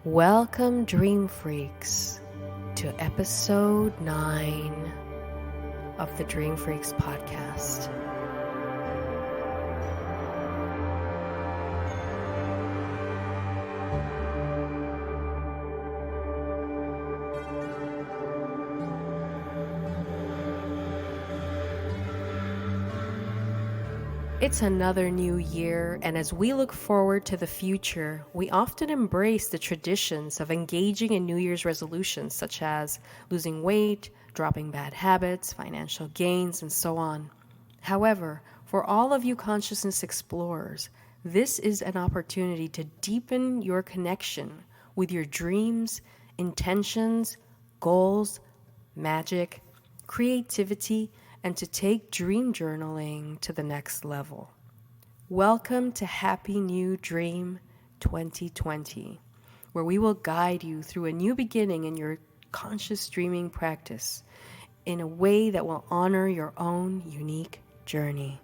Welcome, Dream Freaks, to episode 9 of the Dream Freaks podcast. It's another new year, and as we look forward to the future, we often embrace the traditions of engaging in New Year's resolutions such as losing weight, dropping bad habits, financial gains, and so on. However, for all of you consciousness explorers, this is an opportunity to deepen your connection with your dreams, intentions, goals, magic, creativity, and to take dream journaling to the next level. Welcome to Happy New Dream 2020, where we will guide you through a new beginning in your conscious dreaming practice in a way that will honor your own unique journey.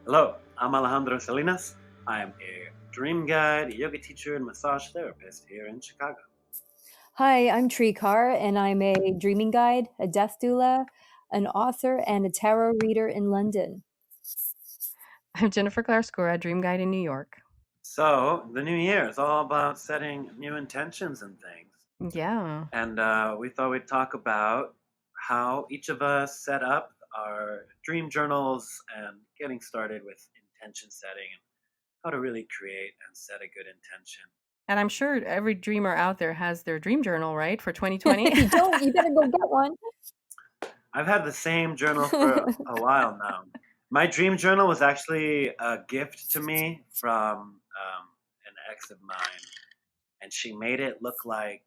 Hello, I'm Alejandro Salinas. I am a dream guide, a yoga teacher, and massage therapist here in Chicago. Hi, I'm Trikar, and I'm a dreaming guide, a death doula, an author, and a tarot reader in London. I'm Jennifer Clarskora, dream guide in New York. So, the new year is all about setting new intentions and things. Yeah. And we thought we'd talk about how each of us set up our dream journals and getting started with intention setting and how to really create and set a good intention. And I'm sure every dreamer out there has their dream journal, right, for 2020? If you don't, you better go get one. I've had the same journal for a while now. My dream journal was actually a gift to me from an ex of mine, and she made it look like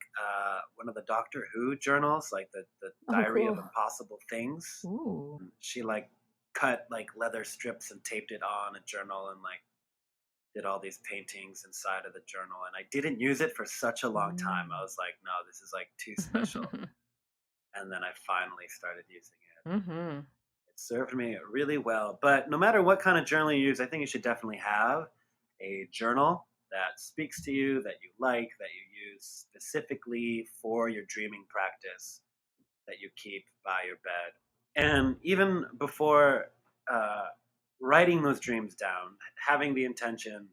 one of the Doctor Who journals, like the Diary of Cool. Impossible Things. Ooh. She cut leather strips and taped it on a journal and did all these paintings inside of the journal. And I didn't use it for such a long time. I was like, no, this is too special. And then I finally started using it. Mm-hmm. It served me really well. But no matter what kind of journal you use, I think you should definitely have a journal that speaks to you, that you like, that you use specifically for your dreaming practice, that you keep by your bed. And even before writing those dreams down, having the intention,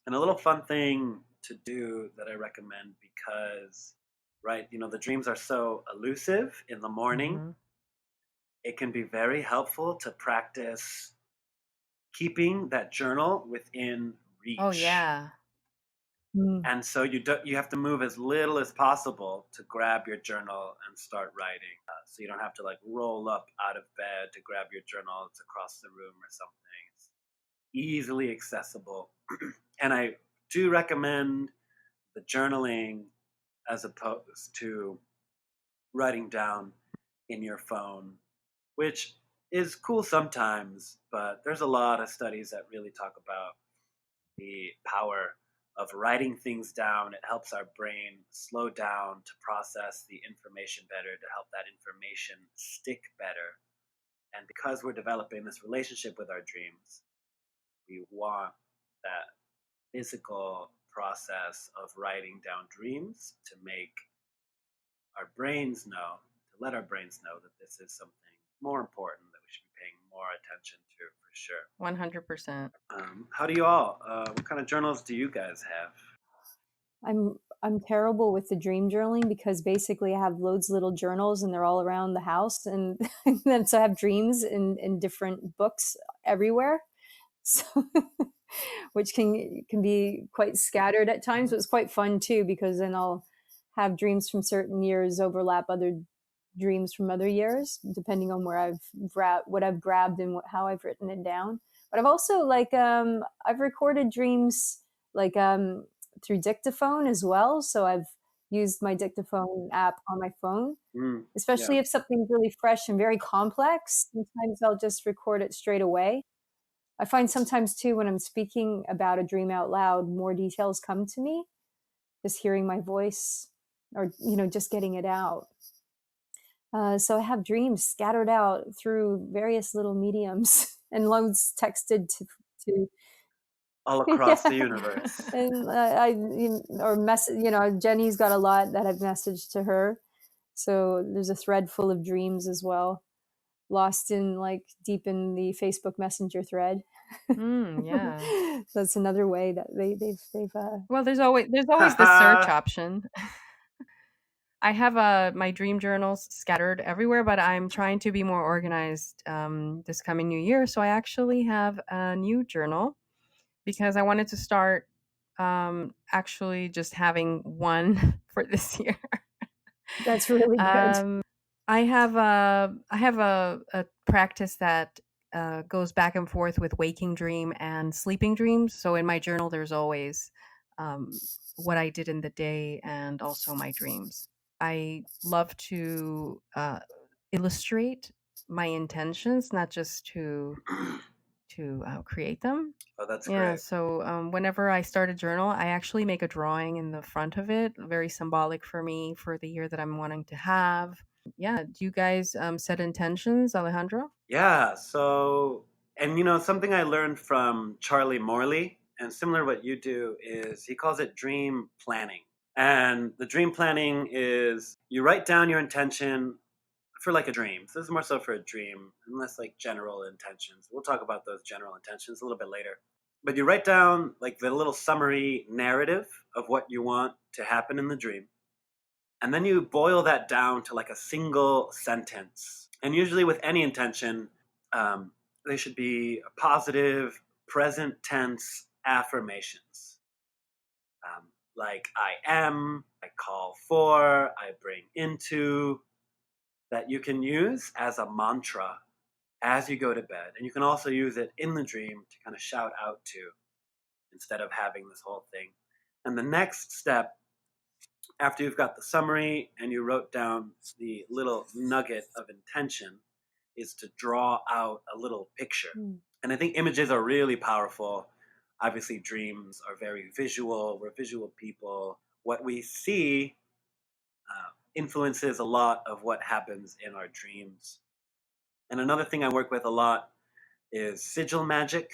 and a little fun thing to do that I recommend because, the dreams are so elusive in the morning. Mm-hmm. It can be very helpful to practice keeping that journal within reach. Oh, yeah. And so you have to move as little as possible to grab your journal and start writing. So you don't have to roll up out of bed to grab your journal. It's across the room or something. It's easily accessible. And I do recommend the journaling as opposed to writing down in your phone, which is cool sometimes, but there's a lot of studies that really talk about the power of writing things down. It helps our brain slow down to process the information better, to help that information stick better. And because we're developing this relationship with our dreams, we want that physical process of writing down dreams to make our brains know, to let our brains know that this is something more important that we should be paying more attention to for sure. 100%. How do you all? What kind of journals do you guys have? I'm terrible with the dream journaling because basically I have loads of little journals and they're all around the house, and then so I have dreams in different books everywhere. So, which can be quite scattered at times, but it's quite fun too because then I'll have dreams from certain years overlap other dreams from other years, depending on where what I've grabbed and how I've written it down. But I've also I've recorded dreams through dictaphone as well. So I've used my dictaphone app on my phone, especially if something's really fresh and very complex. Sometimes I'll just record it straight away. I find sometimes too, when I'm speaking about a dream out loud, more details come to me, just hearing my voice or just getting it out. So I have dreams scattered out through various little mediums and loads texted to All across the yeah, universe. and or Jenny's got a lot that I've messaged to her. So there's a thread full of dreams as well, lost in like deep in the Facebook Messenger thread. Yeah. That's another way that they've Well, there's always the search option. I have my dream journals scattered everywhere, but I'm trying to be more organized this coming new year. So I actually have a new journal because I wanted to start actually just having one for this year. that's really good. I have a practice that goes back and forth with waking dream and sleeping dreams. So in my journal, there's always what I did in the day and also my dreams. I love to illustrate my intentions, not just to create them. Oh, that's Yeah, great. so whenever I start a journal, I actually make a drawing in the front of it, very symbolic for me for the year that I'm wanting to have. Yeah, do you guys set intentions, Alejandro? Yeah. So, and something I learned from Charlie Morley, and similar to what you do, is he calls it dream planning. And the dream planning is you write down your intention for like a dream. So this is more so for a dream, and less like general intentions. We'll talk about those general intentions a little bit later. But you write down like the little summary narrative of what you want to happen in the dream. And then you boil that down to like a single sentence. And usually with any intention, they should be positive, present tense affirmations. Like I am, I call for, I bring into, that you can use as a mantra as you go to bed. And you can also use it in the dream to kind of shout out to instead of having this whole thing. And the next step, after you've got the summary and you wrote down the little nugget of intention, is to draw out a little picture. And I think images are really powerful. Obviously, dreams are very visual. We're visual people. What we see influences a lot of what happens in our dreams. And another thing I work with a lot is Sigil Magic.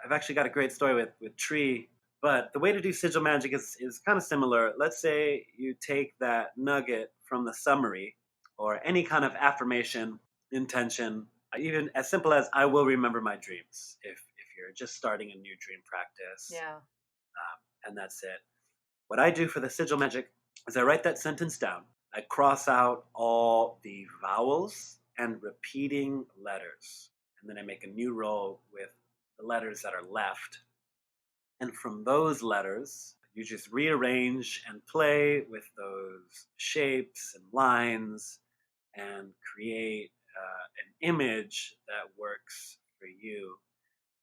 I've actually got a great story with Tree, but the way to do Sigil Magic is kind of similar. Let's say you take that nugget from the summary or any kind of affirmation, intention, even as simple as I will remember my dreams if you're just starting a new dream practice. Yeah. And that's it. What I do for the Sigil Magic is I write that sentence down. I cross out all the vowels and repeating letters. And then I make a new row with the letters that are left. And from those letters, you just rearrange and play with those shapes and lines and create an image that works for you.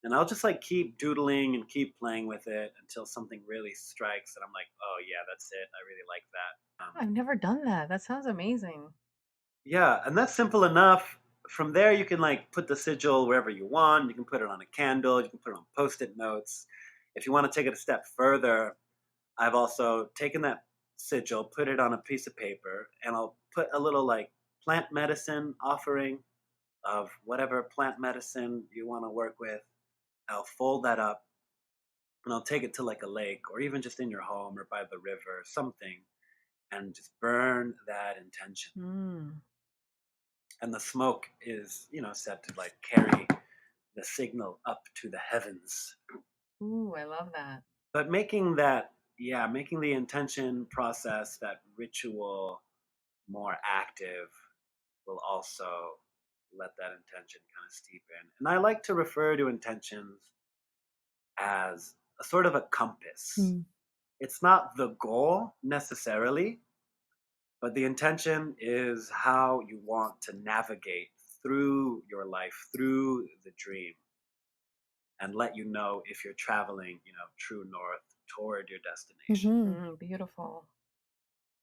And I'll just like keep doodling and keep playing with it until something really strikes and I'm like, oh yeah, that's it. I really like that. I've never done that. That sounds amazing. Yeah, and that's simple enough. From there, you can like put the sigil wherever you want. You can put it on a candle. You can put it on post-it notes. If you want to take it a step further, I've also taken that sigil, put it on a piece of paper, and I'll put a little like plant medicine offering of whatever plant medicine you want to work with. I'll fold that up and I'll take it to like a lake or even just in your home or by the river, something, and just burn that intention. And the smoke is, said to like carry the signal up to the heavens. Ooh, I love that. But making the intention process, that ritual more active will also let that intention kind of steepen. And I like to refer to intentions as a sort of a compass. It's not the goal necessarily, but the intention is how you want to navigate through your life, through the dream, and let you know if you're traveling, true north toward your destination. Beautiful.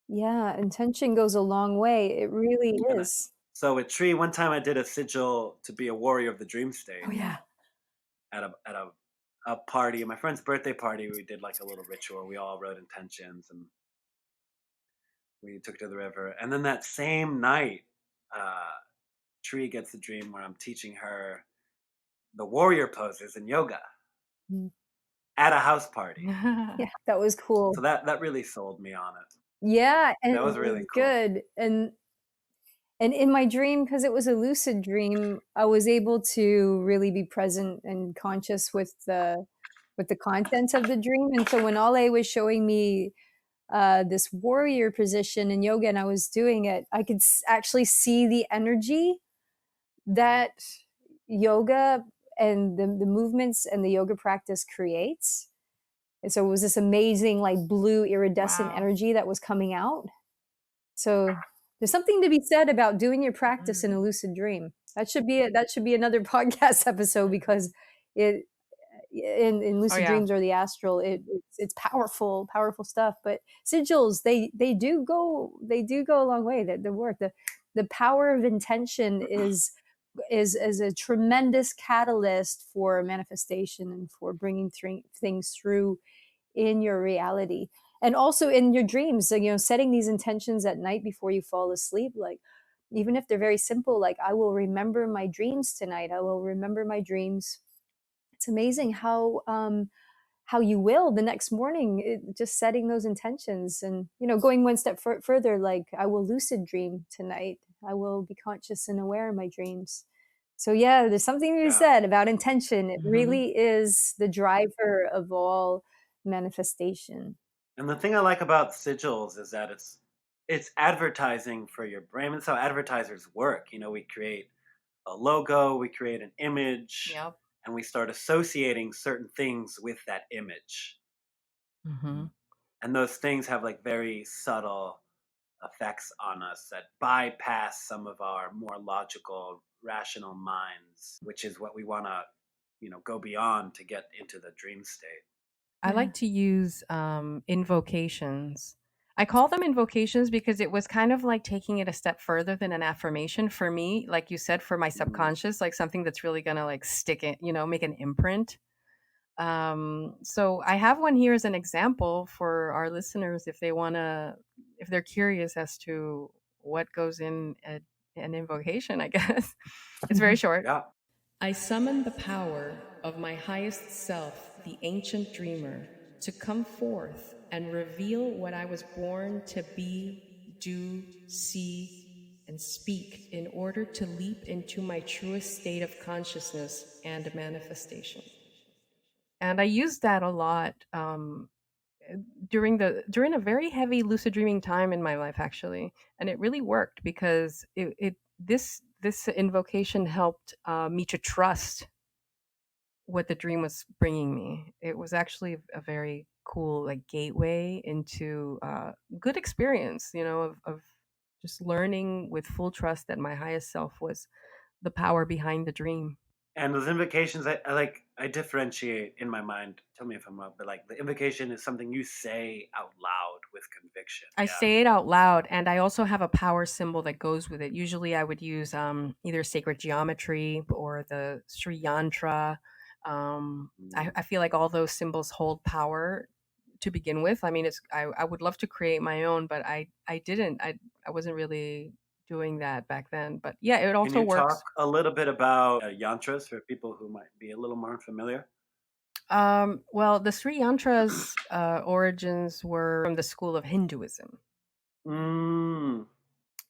Yeah, intention goes a long way. It really is. So with Tree, one time I did a sigil to be a warrior of the dream state. Oh yeah. At a party, my friend's birthday party, we did like a little ritual. We all wrote intentions, and We took to the river, and then that same night, Tree gets a dream where I'm teaching her the warrior poses in yoga Mm. at a house party. Yeah, that was cool. So that really sold me on it. Yeah, and That was it really was cool. good. And in my dream, because it was a lucid dream, I was able to really be present and conscious with the content of the dream. And so when Ale was showing me this warrior position in yoga and I was doing it, I could actually see the energy that yoga and the movements and the yoga practice creates. And so it was this amazing, like blue iridescent Wow. energy that was coming out. So there's something to be said about doing your practice in a lucid dream. That should be another podcast episode because it in Oh lucid yeah. dreams or the astral, it's powerful stuff. But sigils, they do go a long way. The work, the power of intention is a tremendous catalyst for manifestation and for bringing things through in your reality and also in your dreams. You know, setting these intentions at night before you fall asleep, like even if they're very simple, like I will remember my dreams tonight, I will remember my dreams. It's amazing how you will the next morning, just setting those intentions and, you know, going one step further, like I will lucid dream tonight, I will be conscious and aware of my dreams. So yeah, there's something to be Yeah. said about intention. It Mhm. really is the driver of all manifestation. And the thing I like about sigils is that it's advertising for your brain. That's how advertisers work. You know, we create a logo, we create an image, Yep. and we start associating certain things with that image. Mm-hmm. And those things have like very subtle effects on us that bypass some of our more logical, rational minds, which is what we want to, go beyond to get into the dream state. I Yeah. like to use invocations. I call them invocations because it was kind of like taking it a step further than an affirmation for me, like you said, for my Mhm. subconscious, like something that's really gonna like stick it, make an imprint. So I have one here as an example for our listeners if they're curious as to what goes in an invocation, I guess. It's very short. Yeah. I summon the power of my highest self, the ancient dreamer, to come forth and reveal what I was born to be, do, see, and speak in order to leap into my truest state of consciousness and manifestation. And I used that a lot during a very heavy lucid dreaming time in my life, actually, and it really worked because this invocation helped me to trust what the dream was bringing me. It was actually a very cool like gateway into good experience, of just learning with full trust that my highest self was the power behind the dream. And those invocations, I differentiate in my mind. Tell me if I'm wrong, but like the invocation is something you say out loud with conviction. I Yeah. say it out loud, and I also have a power symbol that goes with it. Usually, I would use either sacred geometry or the Sri Yantra. I feel like all those symbols hold power to begin with. I mean, I would love to create my own, but I didn't. I wasn't really doing that back then. But yeah, it Can also you works. talk a little bit about yantras for people who might be a little more unfamiliar? Well, the Sri Yantra's origins were from the school of Hinduism. Mm,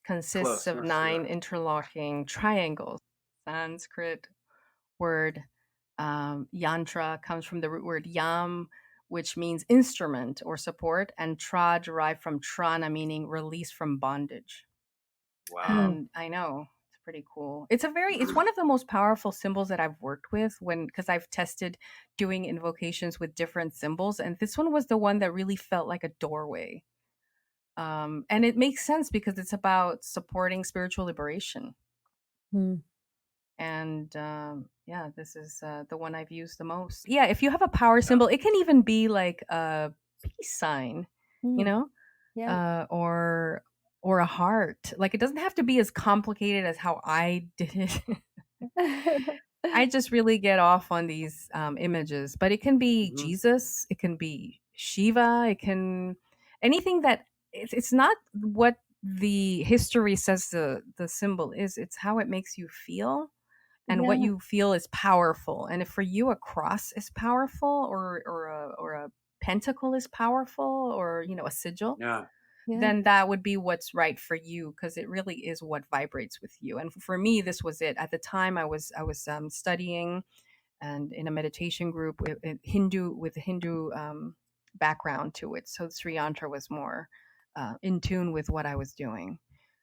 Consists close, of not sure. 9 interlocking triangles. Sanskrit word yantra comes from the root word yam, which means instrument or support, and tra derived from trana, meaning release from bondage. Wow. And I know it's pretty cool. It's one of the most powerful symbols that I've worked with because I've tested doing invocations with different symbols, and this one was the one that really felt like a doorway. And it makes sense because it's about supporting spiritual liberation. Mm. And yeah, this is the one I've used the most. Yeah, if you have a power Yeah. symbol, it can even be like a peace sign, you Mm. know, Yeah. or a heart. Like it doesn't have to be as complicated as how I did it. I just really get off on these images, but it can be Hmm. Jesus, it can be Shiva, it can anything that it's not what the history says the symbol is, it's how it makes you feel, and what Yeah, you feel is powerful. And if for you a cross is powerful, or a pentacle is powerful, or a sigil, Yeah. yeah, then that would be what's right for you, because it really is what vibrates with you. And for me, this was it. At the time, I was studying and in a meditation group with Hindu background to it. So Sri Yantra was more in tune with what I was doing.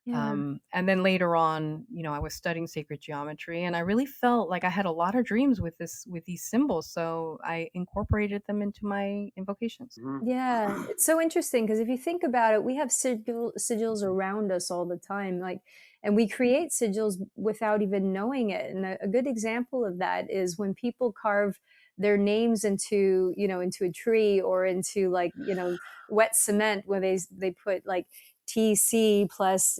yeah. And then later on, I was studying sacred geometry, and I really felt like I had a lot of dreams with these symbols. So I incorporated them into my invocations. Hmm. Yeah, it's so interesting because if you think about it, we have sigils around us all the time, like, and we create sigils without even knowing it. And a good example of that is when people carve their names into, into a tree or into like, wet cement, where they put like TC plus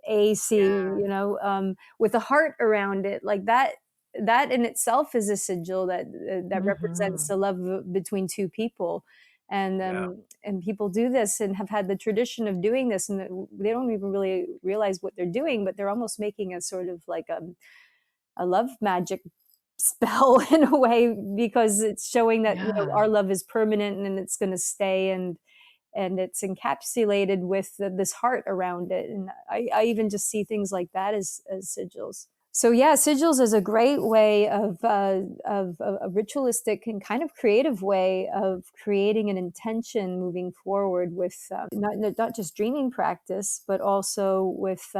AC, Yeah. with a heart around it, like that. That in itself is a sigil that represents Hmm. the love between two people, Yeah. and people do this and have had the tradition of doing this, and they don't even really realize what they're doing, but they're almost making a sort of like a love magic spell in a way, because it's showing that Yeah. our love is permanent and it's going to stay, and it's encapsulated with this heart around it. And I even just see things like that as sigils. So yeah, sigils is a great way of a ritualistic and kind of creative way of creating an intention moving forward with not just dreaming practice, but also with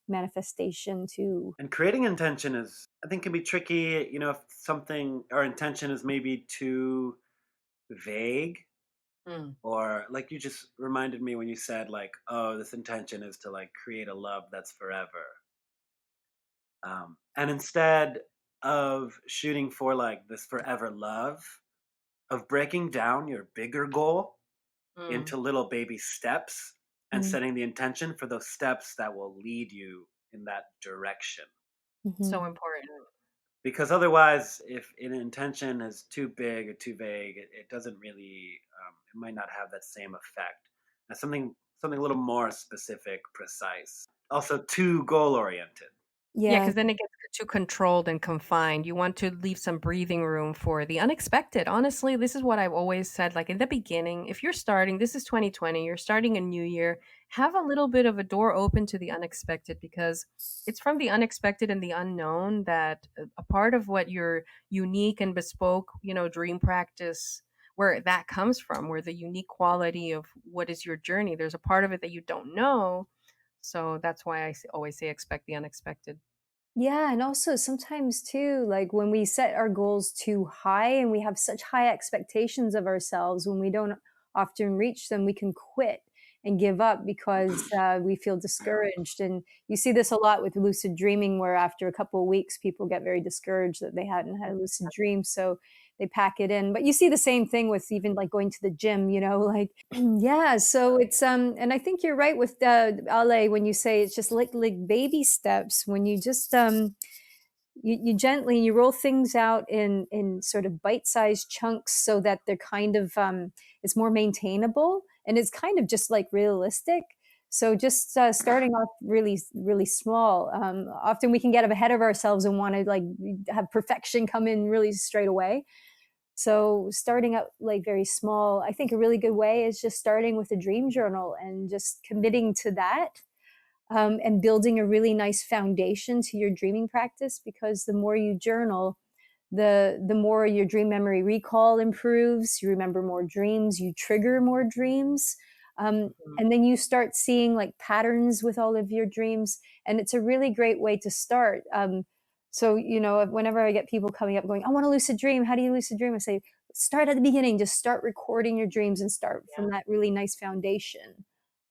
manifestation too. And creating intention is, I think, can be tricky. If something our intention is maybe too vague, Mm. or like you just reminded me when you said like, oh, this intention is to like create a love that's forever. And instead of shooting for like this forever love, of breaking down your bigger goal Mm. into little baby steps and Mm. setting the intention for those steps that will lead you in that direction. Mhm. So important. Because otherwise, if an intention is too big or too vague, it doesn't really, it might not have that same effect as something a little more specific, precise, also too goal oriented. Yeah, Yeah. because then it gets too controlled and confined. You want to leave some breathing room for the unexpected. Honestly, this is what I've always said. Like in the beginning, if you're starting, this is 2020, you're starting a new year, have a little bit of a door open to the unexpected, because it's from the unexpected and the unknown that a part of what your unique and bespoke, dream practice, where that comes from, where the unique quality of what is your journey, there's a part of it that you don't know. So that's why always say expect the unexpected. Yeah, and also sometimes too, like when we set our goals too high and we have such high expectations of ourselves, when we don't often reach them, we can quit and give up because we feel discouraged. And you see this a lot with lucid dreaming, where after a couple of weeks, people get very discouraged that they hadn't had a lucid dream, so they pack it in. But you see the same thing with even like going to the gym, like yeah. So it's and I think you're right with Ale when you say it's just like baby steps. When you just you gently you roll things out in sort of bite-sized chunks, so that they're kind of it's more maintainable and it's kind of just like realistic. So just starting off really really small. Often we can get ahead of ourselves and want to like have perfection come in really straight away. So starting out like very small, I think a really good way is just starting with a dream journal and just committing to that, and building a really nice foundation to your dreaming practice. Because the more you journal, the more your dream memory recall improves. You remember more dreams. You trigger more dreams. Mhm. And then you start seeing like patterns with all of your dreams, and it's a really great way to start. So whenever I get people coming up going, "I want to lucid dream. How do you lucid dream?" I say, start at the beginning. Just start recording your dreams and start from Yeah. that really nice foundation.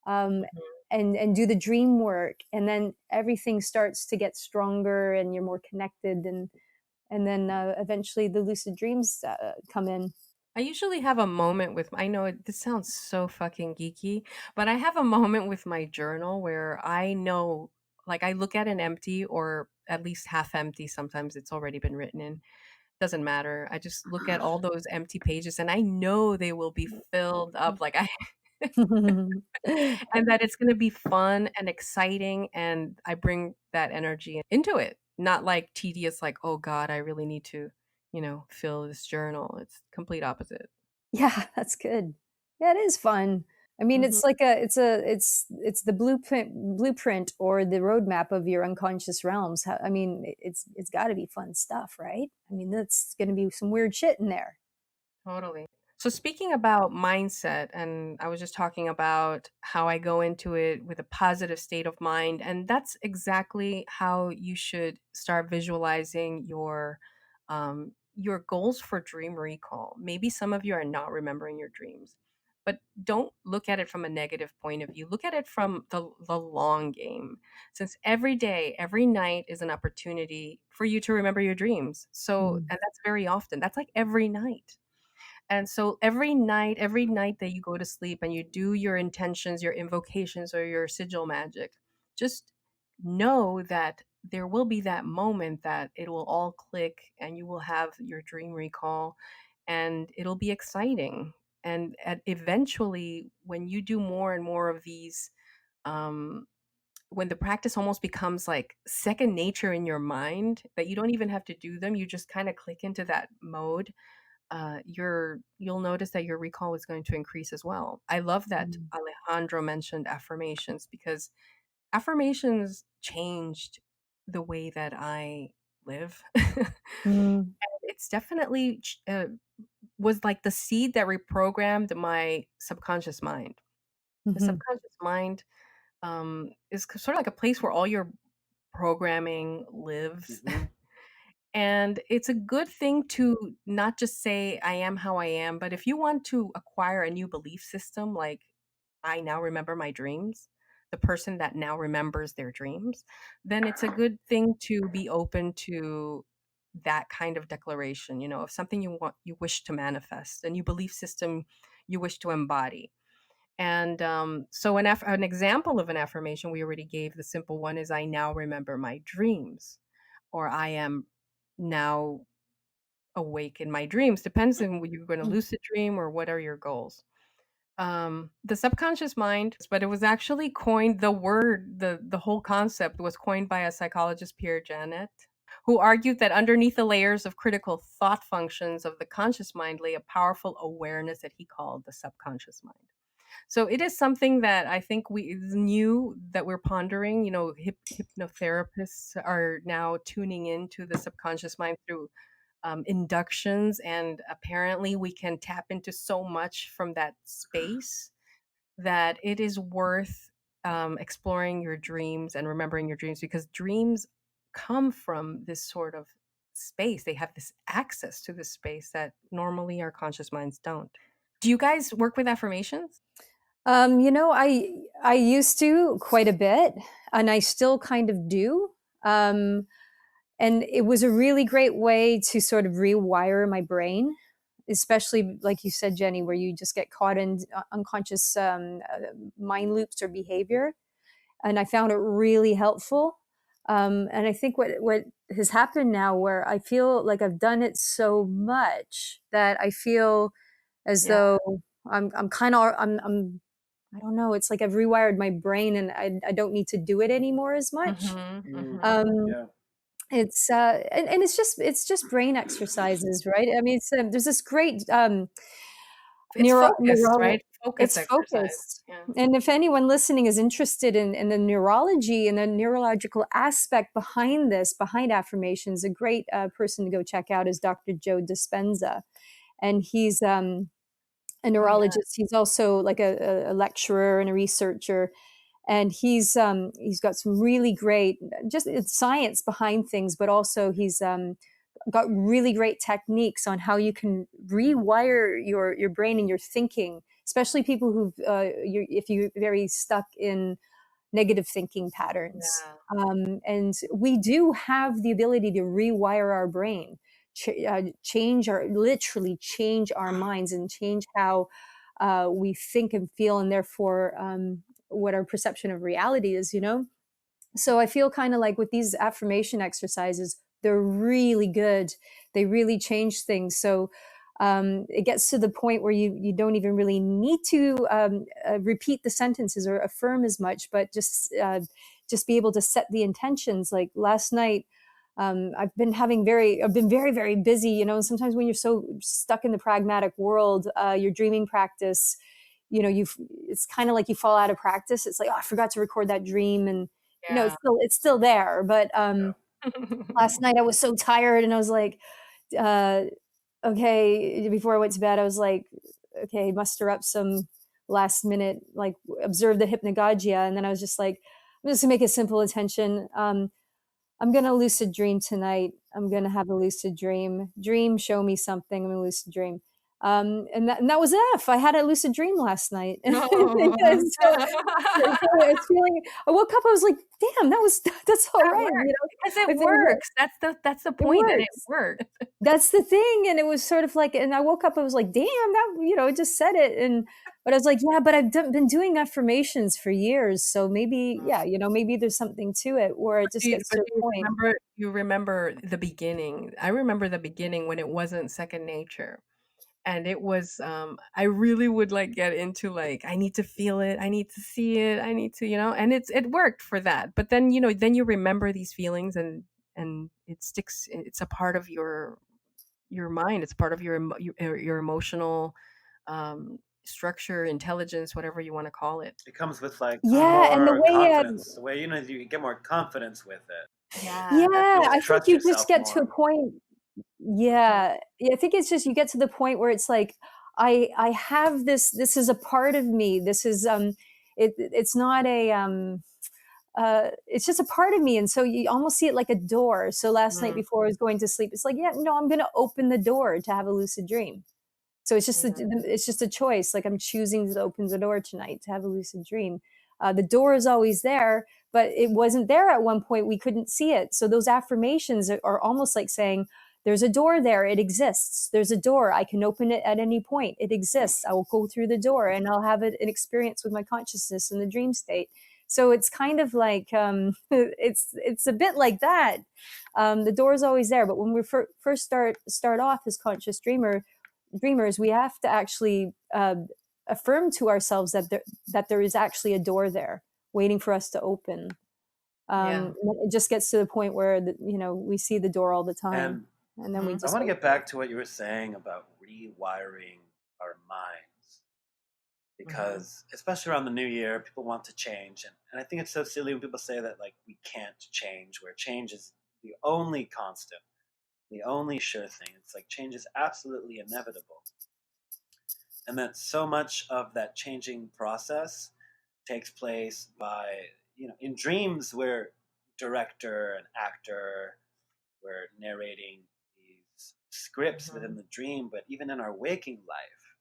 Um, Mhm. and do the dream work, and then everything starts to get stronger and you're more connected, and then eventually the lucid dreams come in. I usually have a moment with I know this sounds so fucking geeky, but I have a moment with my journal where I know, like, I look at an empty or at least half empty, sometimes it's already been written in. Doesn't matter. I just look at all those empty pages and I know they will be filled up. Like I and that it's going to be fun and exciting, and I bring that energy into it, not like tedious, like, oh god, I really need to, fill this journal. It's complete opposite. Yeah, that's good. Yeah, it is fun. I mean, Hmm. it's like it's the blueprint or the roadmap of your unconscious realms. I mean, it's got to be fun stuff, right? I mean, that's going to be some weird shit in there. Totally. So speaking about mindset, and I was just talking about how I go into it with a positive state of mind, and that's exactly how you should start visualizing your goals for dream recall. Maybe some of you are not remembering your dreams, but don't look at it from a negative point of view. Look at it from the long game. Since every day, every night is an opportunity for you to remember your dreams. So, Mm. and that's very often. That's like every night. And so every night that you go to sleep and you do your intentions, your invocations, or your sigil magic, just know that there will be that moment that it will all click and you will have your dream recall, and it'll be exciting. And eventually, when you do more and more of these, um, when the practice almost becomes like second nature in your mind, that you don't even have to do them, you just kind of click into that mode, you'll notice that your recall is going to increase as well. I love that Mm. Alejandro mentioned affirmations, because affirmations changed the way that I live. And Mm. it's definitely was like the seed that reprogrammed my subconscious mind. The Mhm. subconscious mind is sort of like a place where all your programming lives. Hmm. And it's a good thing to not just say, I am how I am, but if you want to acquire a new belief system, like I now remember my dreams, the person that now remembers their dreams, then it's a good thing to be open to that kind of declaration, of something you wish to manifest, a new belief system you wish to embody. And so an example of an affirmation we already gave, the simple one is, I now remember my dreams, or I am now awake in my dreams. Depends on what you're going to lucid dream or what are your goals. The subconscious mind, but it was actually coined, the word, the whole concept was coined by a psychologist, Pierre Janet, who argued that underneath the layers of critical thought functions of the conscious mind lay a powerful awareness that he called the subconscious mind. So it is something that I think we is new that we're pondering. Hypnotherapists are now tuning into the subconscious mind through inductions, and apparently we can tap into so much from that space that it is worth exploring your dreams and remembering your dreams, because dreams come from this sort of space. They have this access to this space that normally our conscious minds don't. Do you guys work with affirmations? I used to quite a bit, and I still kind of do. Um, and it was a really great way to sort of rewire my brain, especially like you said, Jenny, where you just get caught in unconscious mind loops or behavior. And I found it really helpful. And I think what has happened now, where I feel like I've done it so much that I feel as Yeah. though I'm kind of I'm I don't know. It's like I've rewired my brain, and I don't need to do it anymore as much. Mhm, mhm. Um, Yeah. it's and it's just brain exercises, right? I mean, there's this great It's focused, neuro right? Focus it's exercise. focused. Yeah. And if anyone listening is interested in the neurology and the neurological aspect behind this, behind affirmations, a great person to go check out is Dr. Joe Dispenza. And he's a Oh, yeah. neurologist. He's also like a lecturer and a researcher. And he's got some really great, just it's science behind things, but also he's got really great techniques on how you can rewire your brain and your thinking, especially people if you're very stuck in negative thinking patterns. Yeah. And we do have the ability to rewire our brain, literally change our minds and change how we think and feel, and therefore what our perception of reality is. So I feel kind of like with these affirmation exercises, they're really good. They really change things. So it gets to the point where you don't even really need to repeat the sentences or affirm as much, but just be able to set the intentions. Like last night, I've been very, very busy, you know, and sometimes when you're so stuck in the pragmatic world, your dreaming practice, you know, it's kind of like you fall out of practice. It's like, oh, I forgot to record that dream. And, you know, Yeah. it's still there. But Yeah. last night I was so tired and I was like, uh, okay, before I went to bed, I was like, okay, muster up some last minute, like observe the hypnagogia. And then I was just like, I'm just gonna make a simple intention. I'm gonna lucid dream tonight. I'm gonna have a lucid dream. Dream, show me something. I'm gonna lucid dream. And that was enough. I had a lucid dream last night. And No. so I was feeling, I woke up, I was like, damn, that's all That right. You works know, because it if it, works. That's the it point that it works. worked. That's the thing, and it was sort of like, and I woke up, I was like, "Damn, that," you know, I just said it, and but I was like, "Yeah, but I've been doing affirmations for years, so maybe, yeah, you know, maybe there's something to it where it just gets But to do a point." you remember the beginning? I remember the beginning when it wasn't second nature. And it was I really would like get into like I need to feel it, I need to see it, I need to, you know, and it worked for that. But then, you know, then you remember these feelings and it sticks, it's a part of your mind, it's part of your emotional structure, intelligence, whatever you want to call it. It comes with like Yeah, and the more way, confidence. The way, you know, you get more confidence with it. Yeah, that's yeah, You I just think trust you just yourself get to a more. point. mhm, Yeah, I think it's just you get to the point where it's like, I have this. This is a part of me. This is it's not a it's just a part of me, and so you almost see it like a door. So last night mm, before I was going to sleep, it's like, yeah, no, I'm going to open the door to have a lucid dream. So yeah, it's just a choice. Like I'm choosing to open the door tonight to have a lucid dream. The door is always there, but it wasn't there at one point. We couldn't see it. So those affirmations are almost like saying, "There's a door there. It exists. There's a door. I can open it at any point. It exists. I will go through the door and I'll have an experience with my consciousness in the dream state." So it's kind of like it's a bit like that. The door is always there, but when we first start off as conscious dreamers, we have to actually affirm to ourselves that there is actually a door there waiting for us to open. yeah, It just gets to the point where you know, we see the door all the time, And and then we mhm, I just want to open get it. back to what you were saying about rewiring our minds. mhm, Because especially around the new year, people want to change. And I think it's so silly when people say that like we can't change, where change is the only constant, the only sure thing. It's like change is absolutely inevitable. And that so much of that changing process takes place by, you know, in dreams we're director and actor, we're narrating these scripts within mhm, the dream, but even in our waking life,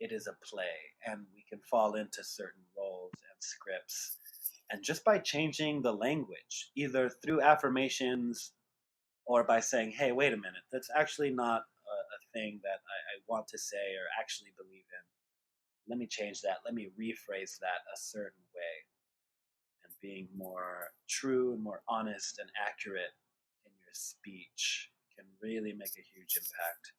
it is a play and we can fall into certain roles and scripts. And just by changing the language, either through affirmations or by saying, hey, wait a minute, that's actually not a thing that I want to say or actually believe in. Let me change that. Let me rephrase that a certain way. And being more true and more honest and accurate in your speech can really make a huge impact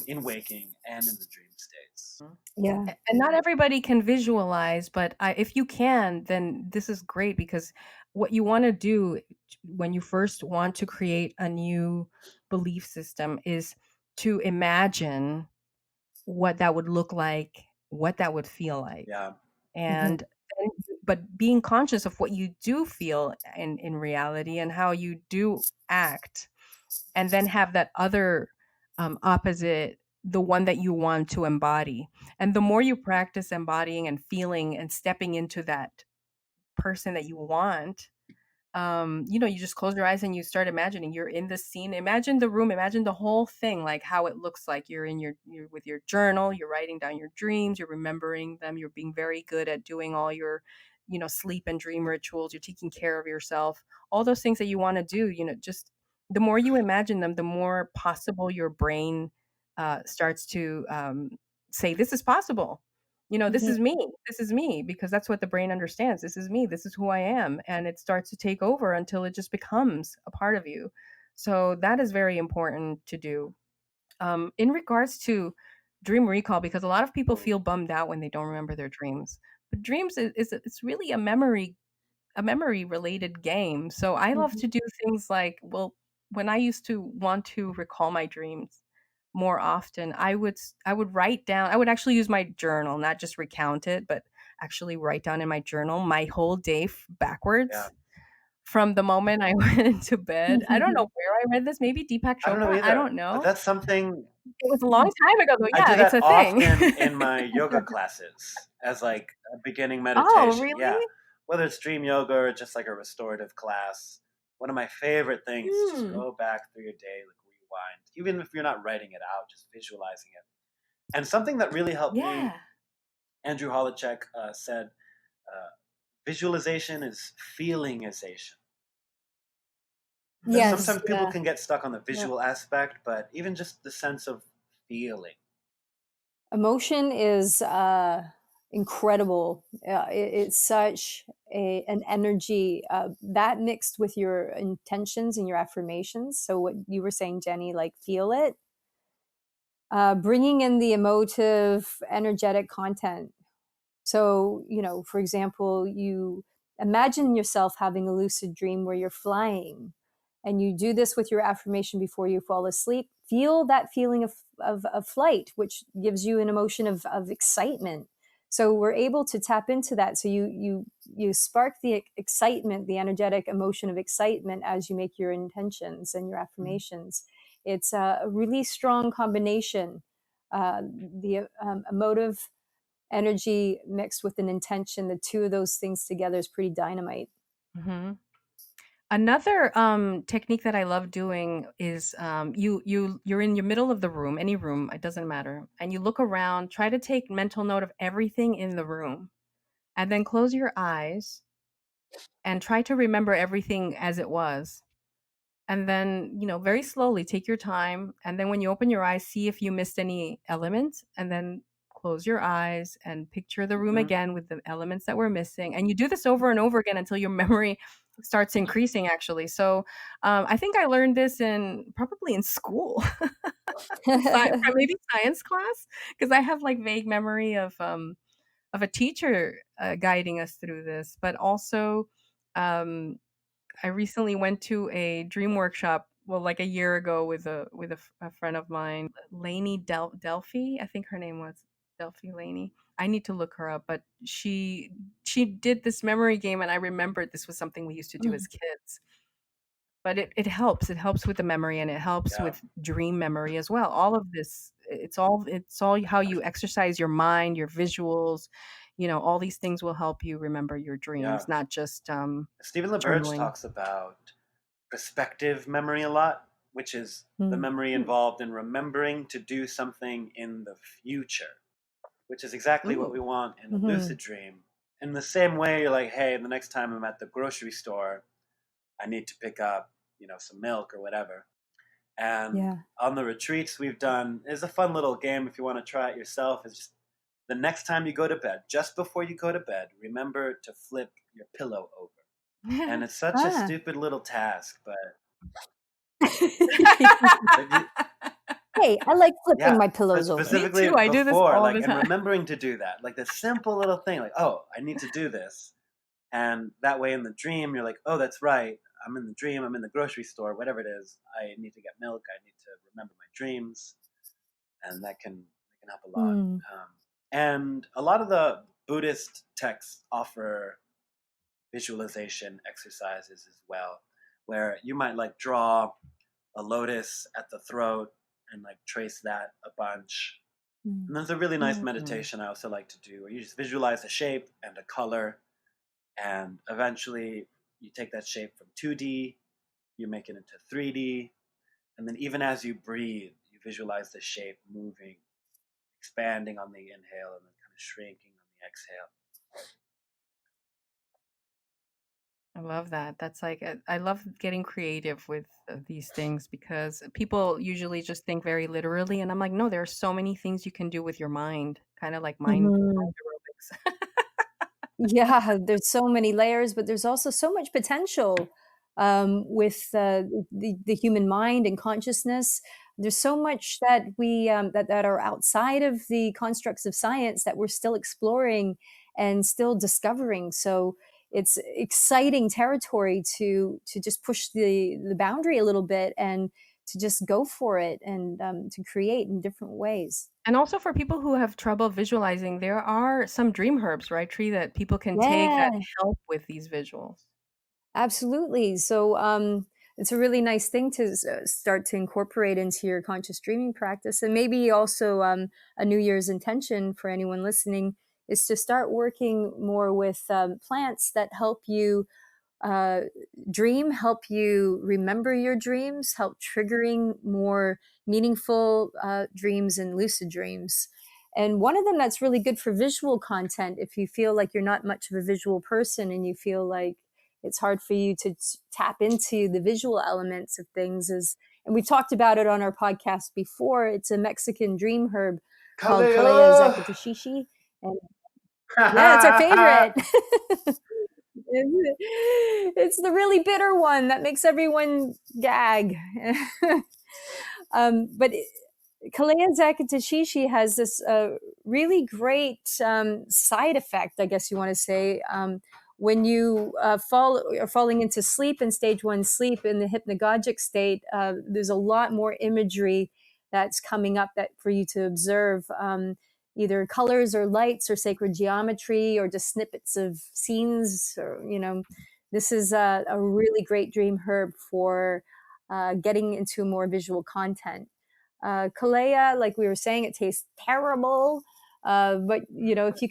in waking and in the dream states. mhm. Yeah. And not everybody can visualize, but if you can, then this is great because what you want to do when you first want to create a new belief system is to imagine what that would look like, what that would feel like. Yeah. Hmm. And then, but being conscious of what you do feel in reality and how you do act, and then have that other opposite, the one that you want to embody. And the more you practice embodying and feeling and stepping into that person that you want, you know, you just close your eyes and you start imagining you're in the scene. Imagine the room, imagine the whole thing, like how it looks like you're in you're with your journal, you're writing down your dreams, you're remembering them, you're being very good at doing all your, you know, sleep and dream rituals, you're taking care of yourself, all those things that you want to do, you know, just the more you imagine them, the more possible your brain starts to say, this is possible, you know, Hmm. this is me, because that's what the brain understands. This is me, this is who I am. And it starts to take over until it just becomes a part of you. So that is very important to do. In regards to dream recall, because a lot of people feel bummed out when they don't remember their dreams. But dreams is it's really a memory related game. So I love Mhm. to do things like, well, when I used to want to recall my dreams more often, I would write down, I would actually use my journal, not just recount it, but actually write down in my journal my whole day Yeah. backwards from the moment I went into bed. I don't know where I read this, maybe Deepak I don't know Chopra, I either, don't but know. that's something It was a long time ago though. I Yeah, do it's that a thing. often in my yoga classes as like a beginning Oh, meditation. really? Yeah. Whether it's dream yoga or just like a restorative class. One of my favorite things is just Hmm. go back through your day, like rewind. Even if you're not writing it out, just visualizing it. And something that really helped me, Yeah. Andrew Holacek said, visualization is feelingization. Because Yes, sometimes people yeah, can get stuck on the yeah. visual aspect, but even just the sense of feeling. Emotion is incredible. It's such an energy that mixed with your intentions and your affirmations. So what you were saying, Jenny, like feel it, bringing in the emotive, energetic content. So, for example, you imagine yourself having a lucid dream where you're flying, and you do this with your affirmation before you fall asleep. Feel that feeling of flight, which gives you an emotion of excitement. So we're able to tap into that. So you spark the excitement, the energetic emotion of excitement as you make your intentions and your affirmations. It's a really strong combination. The emotive energy mixed with an intention, the two of those things together is pretty dynamite. Hmm. Another technique that I love doing is you're in your middle of the room, any room, it doesn't matter, and you look around, try to take mental note of everything in the room, and then close your eyes and try to remember everything as it was. And then, very slowly take your time, and then when you open your eyes, see if you missed any elements, and then close your eyes and picture the room Hmm. again with the elements that were missing, and you do this over and over again until your memory starts increasing, actually. So I think I learned this in probably in school. Maybe science class, because I have like vague memory of a teacher guiding us through this. But also um I recently went to a dream workshop, well, like a year ago with a friend of mine, Lainey Delphi, I think her name was Delphi Laney. I need to look her up, but she did this memory game, and I remembered this was something we used to do as kids. But it helps. It helps with the memory, and it helps Yeah. with dream memory as well. All of this, it's all how you exercise your mind, your visuals. All these things will help you remember your Yeah. dreams, not just Stephen LaBerge journaling. talks about perspective memory a lot, which is the Mm. memory involved in remembering to do something in the future, which is exactly what we Ooh. want in a Mm-hmm. lucid dream. In the same way, you're like, hey, the next time I'm at the grocery store, I need to pick up, some milk or whatever. And Yeah. on the retreats we've done, is a fun little game if you want to try it yourself. Is just the next time you go to bed, just before you go to bed, remember to flip your pillow over. And it's such a Ah. stupid little task, but Hey, I like flipping yeah, my but pillows over. Me specifically too. I do this before, all like, the and time. remembering to do that, like this simple little thing, like, oh, I need to do this. And that way in the dream, you're like, oh, that's right. I'm in the dream. I'm in the grocery store, whatever it is. I need to get milk. I need to remember my dreams. And that can help a lot. Mm. And a lot of the Buddhist texts offer visualization exercises as well, where you might like draw a lotus at the throat and like trace that a bunch. Mm. And there's a really nice Mm. meditation I also like to do where you just visualize a shape and a color, and eventually you take that shape from 2D, you make it into 3D, and then even as you breathe, you visualize the shape moving, expanding on the inhale and then kind of shrinking on the exhale. I love that. That's like I love getting creative with these things, because people usually just think very literally, and I'm like, no, there are so many things you can do with your mind, kind of like Mhm. mind aerobics. Yeah, there's so many layers, but there's also so much potential with the human mind and consciousness. There's so much that we that are outside of the constructs of science that we're still exploring and still discovering. So it's exciting territory to just push the boundary a little bit and to just go for it and to create in different ways. And also for people who have trouble visualizing, there are some dream herbs, right, Tree, that people can take that Yeah, help with these visuals. absolutely. So it's a really nice thing to start to incorporate into your conscious dreaming practice. And maybe also a New Year's intention for anyone listening is to start working more with plants that help you uh, dream, help you remember your dreams, help triggering more meaningful dreams and lucid dreams. And one of them that's really good for visual content, if you feel like you're not much of a visual person and you feel like it's hard for you to tap into the visual elements of things, is, and we've talked about it on our podcast before, it's a Mexican dream herb called Kalea Kaleo! zacatashishi. And yeah, it's our favorite. It's the really bitter one that makes everyone gag. But Kalea zacatashishi has this really great side effect, I guess you want to say. When you are falling into sleep in stage 1 sleep in the hypnagogic state, there's a lot more imagery that's coming up that for you to observe. Either colors or lights or sacred geometry or just snippets of scenes, or this is a really great dream herb for getting into more visual content. Kalea, like we were saying, it tastes terrible, but if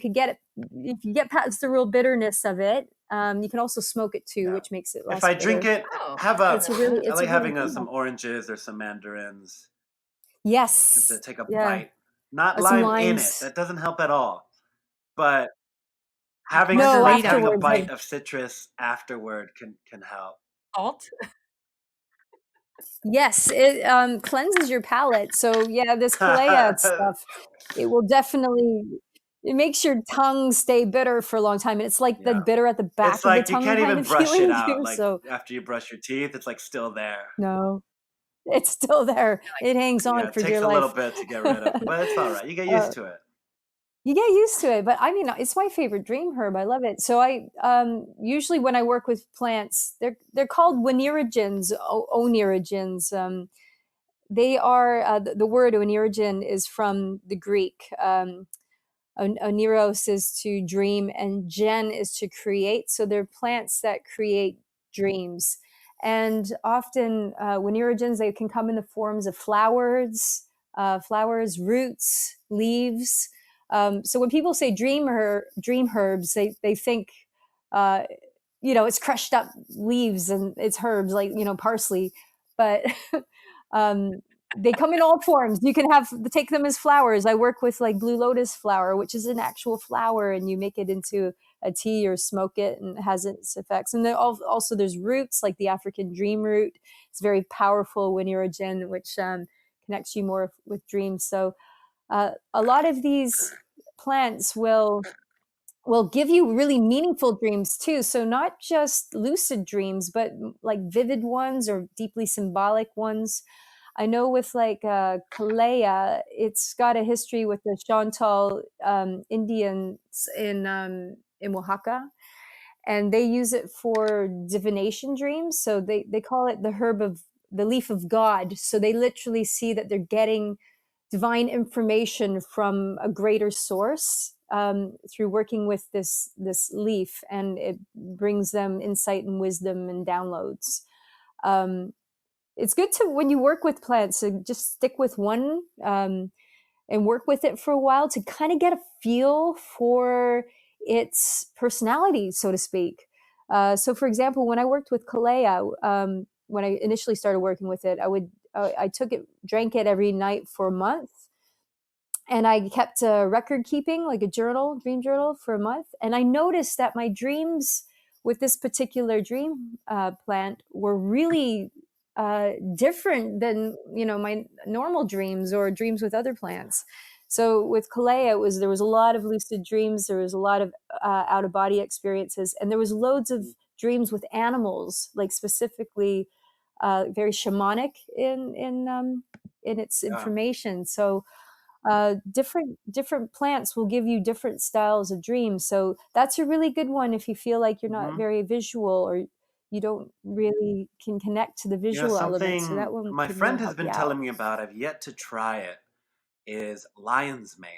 you get past the real bitterness of it, you can also smoke it too, Yeah. which makes it If less I bitter. drink it, Oh, have I a. didn't know that. I It's like a really having good some one. oranges or some mandarins and to Yes, take a yeah, bite. Not some lime in it. limes. That doesn't help at all. But Like No, margarita. having a afterwards, bite of citrus afterward can help. Salt? yes, it cleanses your palate. So yeah, this Kalea stuff, it will definitely, it makes your tongue stay bitter for a long time. And it's like the Yeah. bitter at the It's back of the like you tongue can't kind even of brush it feeling out. too. Like So after you brush your teeth, it's like still there. no, it's still there. It hangs Yeah, on it for dear takes a little life. bit to get rid of, but it's all right. You get uh, used to it. you get used to it, but I mean, it's my favorite dream herb. I love it. So I usually when I work with plants, they're called Oneirogens, Oneirogens. They are the word oneirogen is from the Greek. Oneros is to dream, and gen is to create. So they're plants that create dreams. And often, oneirogens, they can come in the forms of flowers, roots, leaves. So when people say dream herbs, they think, uh, it's crushed up leaves and it's herbs like, parsley. But um, they come in all forms. You can take them as flowers. I work with like blue lotus flower, which is an actual flower, and you make it into a tea or smoke it, and it has its effects. And then also there's roots like the African dream root. It's very powerful when you're a jinn, which connects you more with dreams. So a lot of these plants will give you really meaningful dreams too. So not just lucid dreams, but like vivid ones or deeply symbolic ones. I know with like Kalea, it's got a history with the Chantal Indians in Oaxaca, and they use it for divination dreams. So they call it the leaf of God. So they literally see that they're getting divine information from a greater source through working with this leaf, and it brings them insight and wisdom and downloads. Um, it's good to, when you work with plants, to just stick with one and work with it for a while to kind of get a feel for its personality, so to speak. So, for example, when I worked with Kalea, when I initially started working with it, I drank it every night for a month, and I kept a record keeping, like a dream journal for a month. And I noticed that my dreams with this particular dream plant were really different than my normal dreams or dreams with other plants. So with Kalea, there was a lot of lucid dreams, there was a lot of out of body experiences, and there was loads of dreams with animals, like specifically very shamanic in its Yeah. information. So different plants will give you different styles of dreams. So that's a really good one if you feel like you're not Mhm. very visual, or you don't really can connect to the visual element. So that Something one my could friend really has help you been out. telling me about, I've yet to try it, is lion's mane.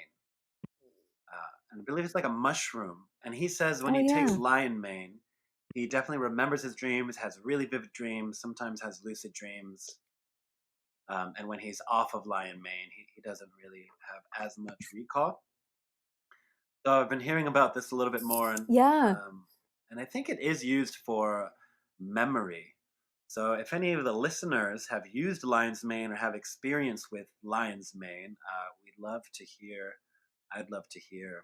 And I believe it's like a mushroom. And he says when Oh he takes yeah. lion mane, he definitely remembers his dreams, has really vivid dreams, sometimes has lucid dreams. And when he's off of lion mane, he doesn't really have as much recall. So I've been hearing about this a little bit more, Yeah. and I think it is used for memory. So if any of the listeners have used lion's mane or have experience with lion's mane, we'd love to hear. I'd love to hear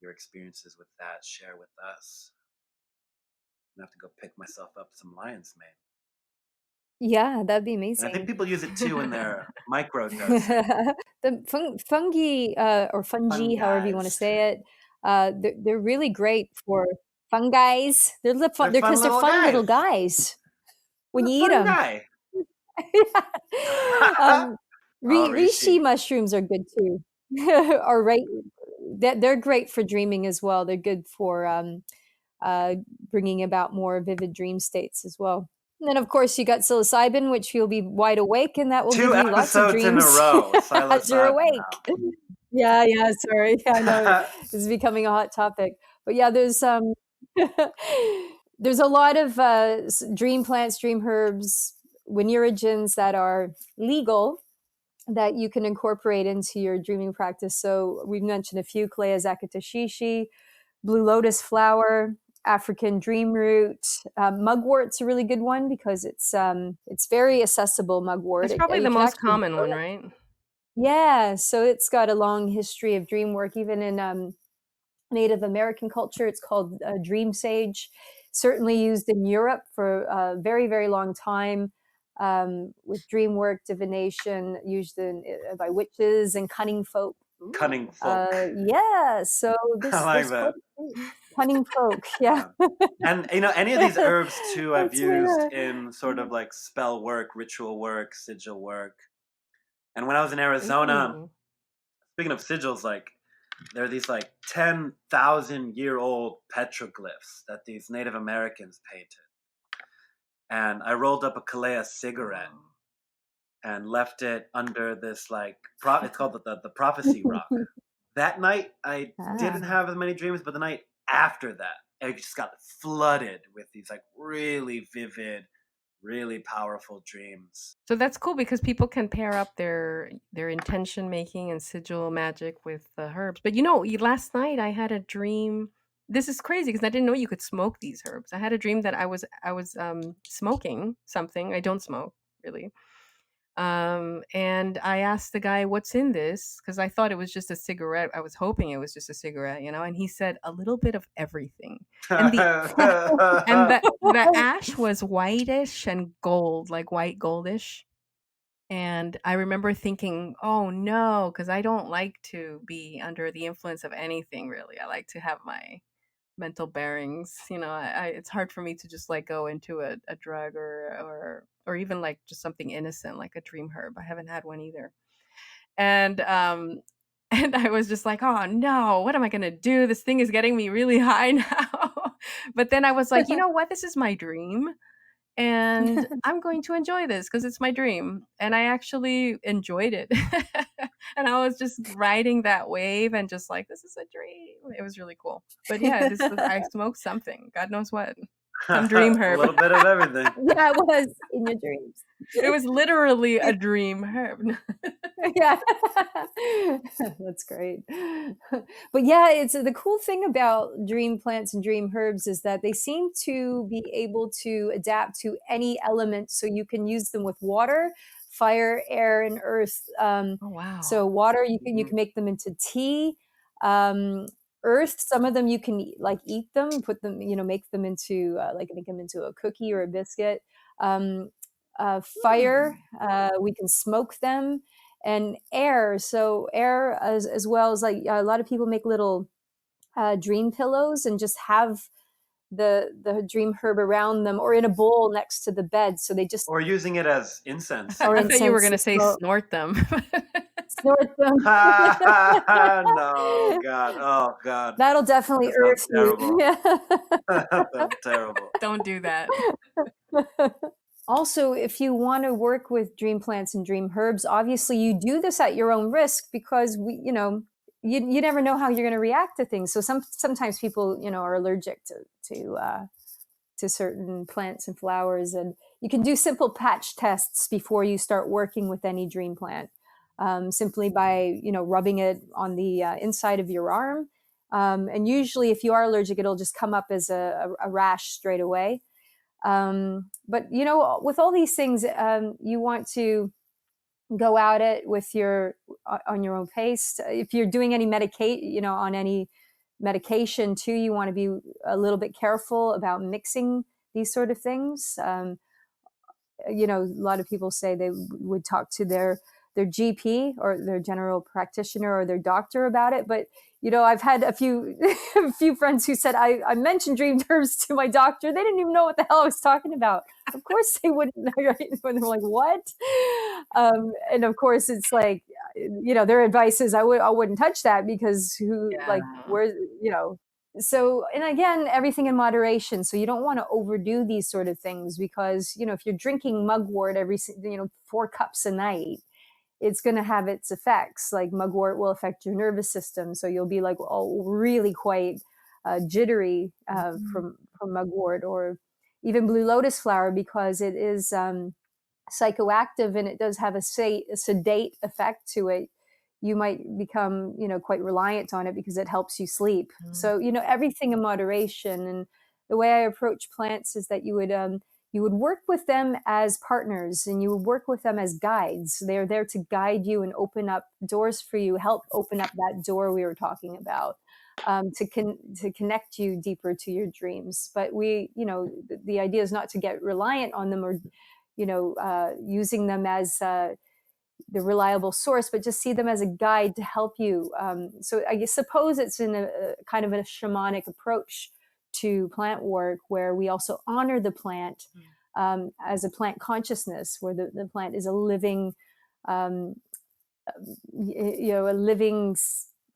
your experiences with that. Share with us. I'm gonna have to go pick myself up some lion's mane. Yeah, that'd be And I think amazing. people use it too in their micro dosing. The fungi, or fungi, however you want to Fungi. say it, they're really great for fungis. They're They're fun because they're little fun little guys. guys when They're you eat fun them. guy. um, Oh, reishi Rishi. mushrooms are good too. Or right, that they're great for dreaming as well. They're good for uh, bringing about more vivid dream states as well. And then, of course, you got psilocybin, which you'll be wide awake, and that will give Two you lots of episodes in a dreams row. as you're Psilocybin awake. now. Yeah, yeah, sorry. I know this is becoming a hot topic. But yeah, there's a lot of dream plants, dream herbs, Winurigens that are legal that you can incorporate into your dreaming practice. So we've mentioned a few: Kalea Zakatashishi, blue lotus flower, African dream root. Mugwort's a really good one because it's very accessible. Mugwort. It's probably You the can most actually common grow one, it. right? Yeah, so it's got a long history of dream work, even in Native American culture. It's called dream sage. Certainly used in Europe for a very, very long time, with dream work, divination, used by witches and cunning folk. Cunning folk. Yeah, so I like there's quite that. a few cunning folk. Yeah, Yeah. And any of these herbs too I've that's used where. in sort of like spell work, ritual work, sigil work. And when I was in Arizona, Ooh. speaking of sigils, like there are these like 10,000-year-old petroglyphs that these Native Americans painted. And I rolled up a Kalea cigarette and left it under this like it's called the prophecy rock. That night I Ah. didn't have as many dreams, but the night after that I just got flooded with these like really vivid, really powerful dreams. So that's cool because people can pair up their intention making and sigil magic with the herbs. But last night I had a dream. This is crazy because I didn't know you could smoke these herbs. I had a dream that I was smoking something. I don't smoke really. And I asked the guy, "What's in this?" Because I thought it was just a cigarette. I was hoping it was just a cigarette, and he said a little bit of everything. And the and the ash was whitish and gold, like white goldish. And I remember thinking, "Oh no," because I don't like to be under the influence of anything really. I like to have my mental bearings. It's hard for me to just like go into a drug or even like just something innocent like a dream herb. I haven't had one either. And and I was just like, "Oh no, what am I gonna do? This thing is getting me really high now." But then I was like, "You know what? This is my dream and I'm going to enjoy this because it's my dream." And I actually enjoyed it. And I was just riding that wave and just like, this is a dream. It was really cool. But yeah, I smoked something. God knows what. Some dream A herb. little bit of everything. Yeah, it was in your dreams. It was literally a dream herb. Yeah, that's great. But yeah, it's the cool thing about dream plants and dream herbs is that they seem to be able to adapt to any element. So you can use them with water, fire, air, and earth. Oh wow. So water, you Mhm. can make them into tea. Um, Earth, some of them you can like eat them, put them, make them into like make them into a cookie or a biscuit. Um, Fire, we can smoke them, and air. So air as well as like a lot of people make little dream pillows and just have the dream herb around them, or in a bowl next to the bed. So they just, Or using it as incense. or I thought you were incense going to as say well. snort them. Snort them. No, God. Oh, God. That'll definitely That sounds earth you. terrible. Yeah. That's terrible. Don't do that. Also, if you want to work with dream plants and dream herbs, obviously you do this at your own risk, because you never know how you're going to react to things. So sometimes people, are allergic to certain plants and flowers, and you can do simple patch tests before you start working with any dream plant, simply by rubbing it on the inside of your arm. And usually, if you are allergic, it'll just come up as a rash straight away. But with all these things, you want to go at it on your own pace. If you're doing any on any medication too, you want to be a little bit careful about mixing these sort of things. A lot of people say they would talk to their GP or their general practitioner or their doctor about it. But, I've had a few friends who said, I mentioned dream herbs to my doctor. They didn't even know what the hell I was talking about. Of course they wouldn't, right? When they're like, what? And of course it's like, their advice is I wouldn't touch that, because so, and again, everything in moderation. So you don't want to overdo these sort of things, because, if you're drinking mugwort every, 4 cups a night, it's going to have its effects. Like mugwort will affect your nervous system. So you'll be like, really quite jittery from mugwort, or even blue lotus flower, because it is psychoactive, and it does have a sedate effect to it. You might become, quite reliant on it because it helps you sleep. So, everything in moderation. And the way I approach plants is that you would work with them as partners, and you would work with them as guides. They're there to guide you and open up doors for you, help open up that door we were talking about, to connect you deeper to your dreams. But the idea is not to get reliant on them, or, using them as the reliable source, but just see them as a guide to help you. So I suppose it's in a kind of a shamanic approach to plant work, where we also honor the plant as a plant consciousness, where the plant is a living, a living,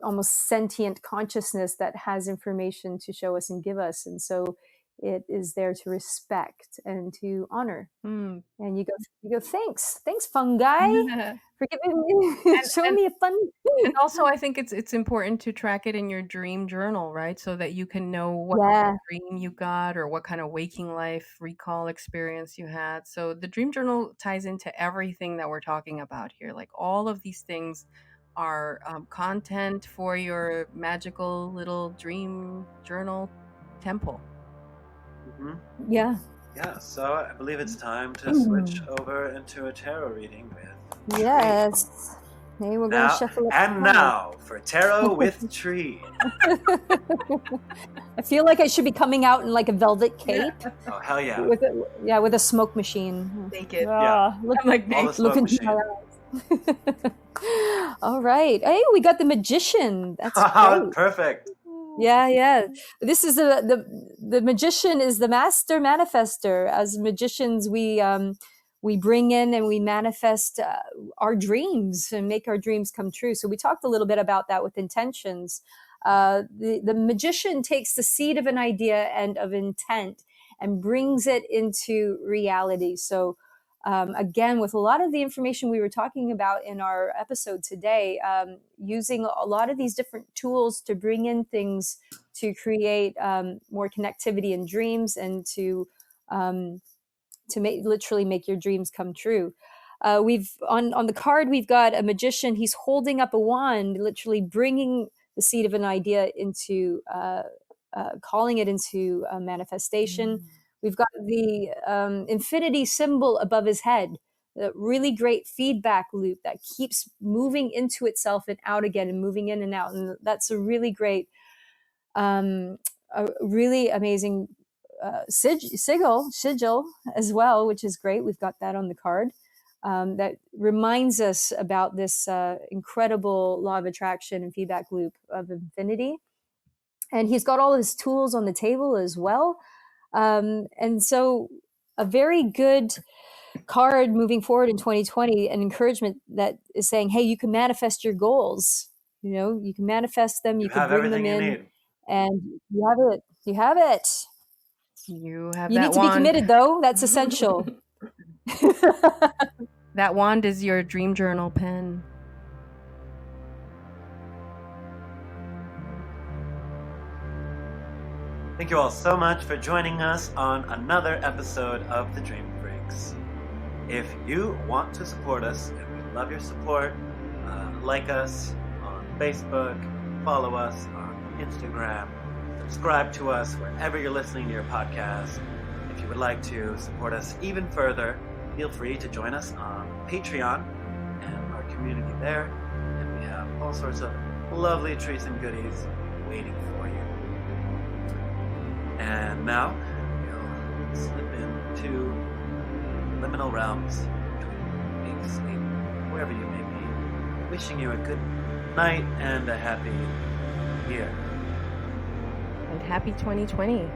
almost sentient consciousness that has information to show us and give us. And so it is there to respect and to honor. And you go, thanks, fungi, for giving me, showing me a fun. And also, I think it's important to track it in your dream journal, right? So that you can know what dream you got, or what kind of waking life recall experience you had. So the dream journal ties into everything that we're talking about here. Like, all of these things are content for your magical little dream journal temple. Yeah. So I believe it's time to switch over into a tarot reading with Yes. Maybe we're going to shuffle it. And now for tarot with Tree. I feel like I should be coming out in like a velvet cape. Yeah. Oh, hell yeah. With a smoke machine. Naked. Looking into my eyes. All right. Hey, we got the magician. That's great. Perfect. Yeah. This is the magician is the master manifester. As magicians, we bring in and we manifest our dreams and make our dreams come true. So we talked a little bit about that with intentions. The magician takes the seed of an idea and of intent and brings it into reality. So again, with a lot of the information we were talking about in our episode today, using a lot of these different tools to bring in things to create more connectivity in dreams, and to literally make your dreams come true. We've on the card, we've got a magician. He's holding up a wand, literally bringing the seed of an idea into, calling it into a manifestation. We've got the infinity symbol above his head, a really great feedback loop that keeps moving into itself and out again, and moving in and out. And that's a really great, a really amazing sigil as well, which is great. We've got that on the card. That reminds us about this incredible law of attraction and feedback loop of infinity. And he's got all his tools on the table as well. And so a very good card moving forward in 2020, an encouragement that is saying, hey, you can manifest your goals. You can manifest them, you can bring them in, and you have it. You have it. You have You that need to wand. be committed, though. That's essential. That wand is your dream journal pen. Thank you all so much for joining us on another episode of The Dream Freaks. If you want to support us, and we love your support, like us on Facebook, follow us on Instagram, subscribe to us wherever you're listening to your podcast. If you would like to support us even further, feel free to join us on Patreon and our community there. And we have all sorts of lovely treats and goodies waiting for you. And now we'll slip into liminal realms between wake and sleep, wherever you may be. Wishing you a good night and a happy year. And happy 2020.